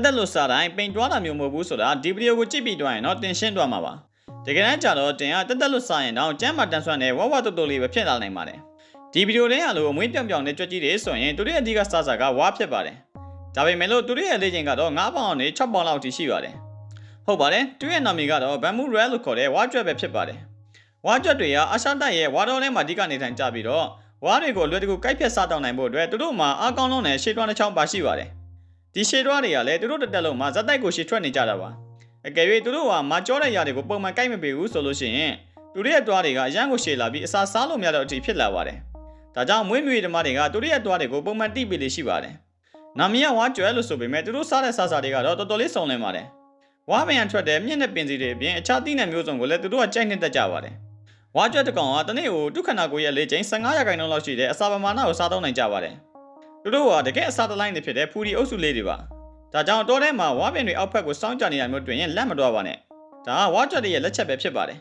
တက်လို့စားတိုင်းပိန်တွားတာမျိုးမဟုတ်ဘူးဆိုတာဒီဗီဒီယိုကိုကြည့်ပြီးတော့ရင်တော့တင်ရှင်းသွားမှာပါတကယ်တမ်းကျတော့တင်ကတက်လို့စားရင်တော့ကျမ်းမာတန်ဆွမ်းတဲ့ဝဝတုတ်တုတ်လေးပဲဖြစ်လာနိုင်ပါတယ်ဒီဗီဒီယိုထဲကလို့အမွေးပြောင်ပြောင်နဲ့ကြွက်ကြီးတွေဆိုရင်သူတို့ရဲ့အဓိကစားစာကဝါဖြစ်ပါတယ်ဒါပေမဲ့လို့သူတို့ရဲ့လေ့ကျင့်ကတော့9ပေါင်နဲ့6ပေါင်လောက်ထိရှိပါတယ်ဟုတ်ပါတယ်သူရဲ့နာမည်ကတော့ဘမ်မူရဲလို့ခေါ်တဲ့ဝါကြွက်ပဲဖြစ်ပါတယ်ဝါကြွက်တွေကအာရှတိုက်ရဲ့ဝါတော်ထဲမှာအဓိကနေထိုင်ကြပြီးတော့ဝါတွေကိုလွယ်တကူကိုက်ဖြတ်စားတောင်းနိုင်ဖို့အတွက်သူတို့မှာအားကောင်းလုံးနဲ့ရှေ့တွားတစ်ချောင်းပါရှိပါတယ်ဒီရှေ့တွားတွေကလည်းသူတို့တက်လုံးမှာဇက်တိုက်ကိုရှေ့ထွက်နေကြတာပါအကယ်၍သူတို့ကမကြောတဲ့ຢာတွေကိုပုံမှန်ကိုက်မပေးဘူးဆိုလို့ရှိရင်သူတို့ရဲ့တွားတွေကအရန်ကိုရှေ့လာပြီးအစာစားလို့မရတော့အထိဖြစ်လာပါတယ်ဒါကြောင့်မွေးမြူရေးဓမ္မတွေကသူတို့ရဲ့တွားတွေကိုပုံမှန်တိပေးလေးရှိပါတယ်နာမည်ကဝါကြွယ်လို့ဆိုပေမဲ့သူတို့စားတဲ့စားစာတွေကတော့တော်တော်လေးစုံလင်ပါတယ်ဝါပင်ထွက်တဲ့မြင့်တဲ့ပင်စီတွေအပြင်အခြားသီးနှံမျိုးစုံကိုလည်းသူတို့ကကြိုက်နှစ်သက်ကြပါတယ်ဝါကြွက်တစ်ကောင်ကတနေ့ကိုဒုက္ခနာကိုရဲ့လေချိန်15ရာခိုင်နှုန်းလောက်ရှိတဲ့အစာပမာဏကိုစားသုံးနိုင်ကြပါတယ်သူတို့ကတကယ်အစာတလိုင်းတွေဖြစ်တဲ့ဖူဒီအုပ်စုလေးတွေပါဒါကြောင့်တောထဲမှာဝါပင်တွေအောက်ဖက်ကိုစောင်းကြနေရမျိုးတွင်ရင်လက်မတော်ပါနဲ့ဒါကဝါကြွက်တွေရဲ့လက်ချက်ပဲဖြစ်ပါတယ်